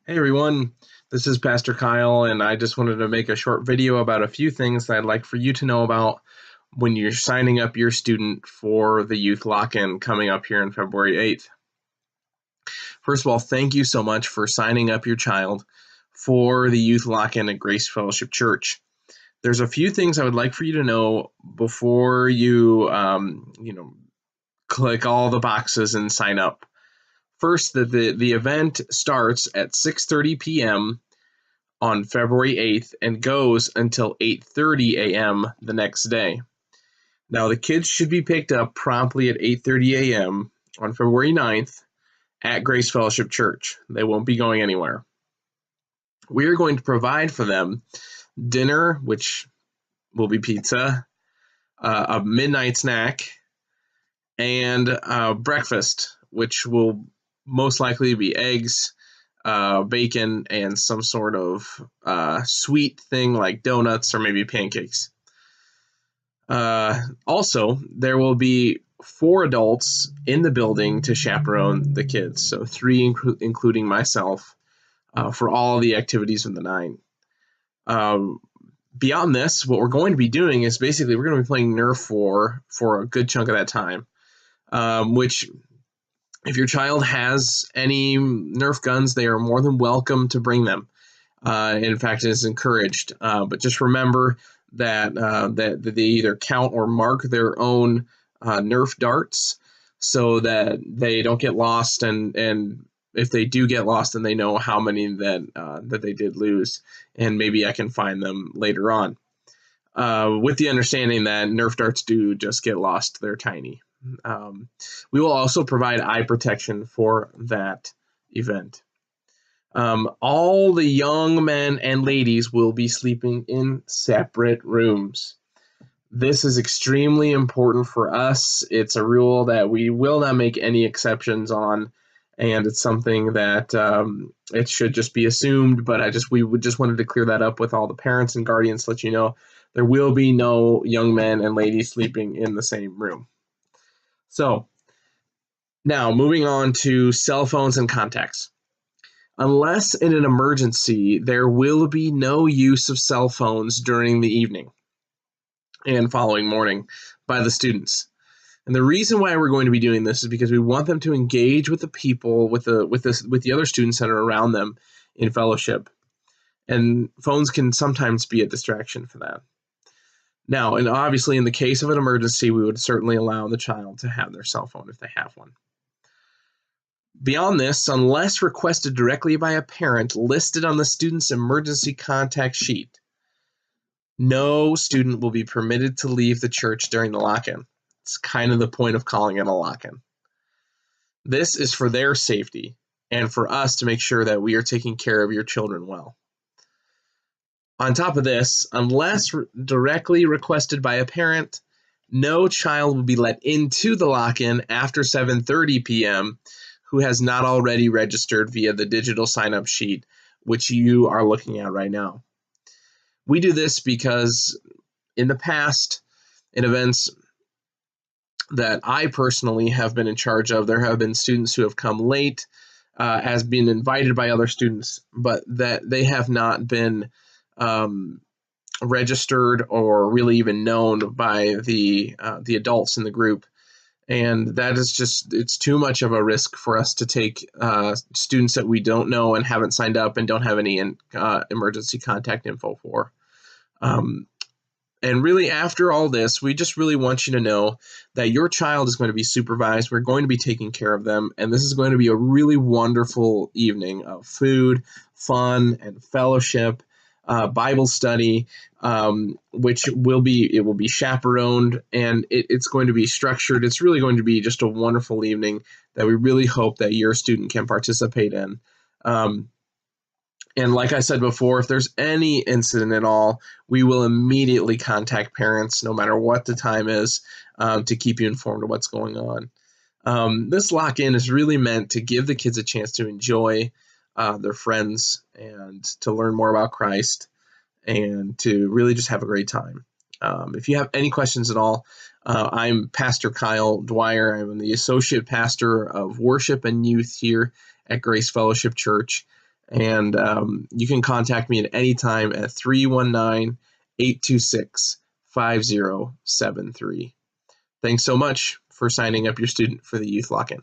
Hey everyone, this is Pastor Kyle, and I just wanted to make a short video about a few things that I'd like for you to know about when you're signing up your student for the youth lock-in coming up here on February 8th. First of all, thank you so much for signing up your child for the youth lock-in at Grace Fellowship Church. There's a few things I would like for you to know before you, click all the boxes and sign up. First, that the event starts at 6:30 p.m. on February 8th and goes until 8:30 a.m. the next day. Now, the kids should be picked up promptly at 8:30 a.m. on February 9th at Grace Fellowship Church. They won't be going anywhere. We are going to provide for them dinner, which will be pizza, a midnight snack, and breakfast, which will most likely be eggs, bacon, and some sort of sweet thing like donuts or maybe pancakes. Also, there will be 4 adults in the building to chaperone the kids, so 3 including myself, for all the activities of the night. Beyond this, what we're going to be doing is basically we're going to be playing Nerf War for a good chunk of that time, which if your child has any Nerf guns, they are more than welcome to bring them. In fact, it is encouraged. But just remember that they either count or mark their own Nerf darts so that they don't get lost. And if they do get lost, then they know how many that they did lose. And maybe I can find them later on. With the understanding that Nerf darts do just get lost. They're tiny. We will also provide eye protection for that event. All the young men and ladies will be sleeping in separate rooms. This is extremely important for us. It's a rule that we will not make any exceptions on, and it's something that it should just be assumed, but we just wanted to clear that up with all the parents and guardians to let you know there will be no young men and ladies sleeping in the same room. So, now moving on to cell phones and contacts. Unless in an emergency, there will be no use of cell phones during the evening and following morning by the students. And the reason why we're going to be doing this is because we want them to engage with the people, with the other students that are around them in fellowship. And phones can sometimes be a distraction for that. Now, and obviously in the case of an emergency, we would certainly allow the child to have their cell phone if they have one. Beyond this, unless requested directly by a parent listed on the student's emergency contact sheet, no student will be permitted to leave the church during the lock-in. It's kind of the point of calling it a lock-in. This is for their safety and for us to make sure that we are taking care of your children well. On top of this, unless directly requested by a parent, no child will be let into the lock-in after 7:30 p.m. who has not already registered via the digital sign-up sheet, which you are looking at right now. We do this because in the past, in events that I personally have been in charge of, there have been students who have come late, as being invited by other students, but that they have not been registered or really even known by the adults in the group. And that is it's too much of a risk for us to take students that we don't know and haven't signed up and don't have any emergency contact info for. And really, after all this, we just really want you to know that your child is going to be supervised. We're going to be taking care of them. And this is going to be a really wonderful evening of food, fun, and fellowship. Bible study, which will be chaperoned, and it's going to be structured. It's really going to be just a wonderful evening that we really hope that your student can participate in. And like I said before, if there's any incident at all, we will immediately contact parents, no matter what the time is, to keep you informed of what's going on. This lock-in is really meant to give the kids a chance to enjoy their friends and to learn more about Christ and to really just have a great time. If you have any questions at all, I'm Pastor Kyle Dwyer. I'm the Associate Pastor of Worship and Youth here at Grace Fellowship Church. And you can contact me at any time at 319-826-5073. Thanks so much for signing up your student for the Youth Lock-In.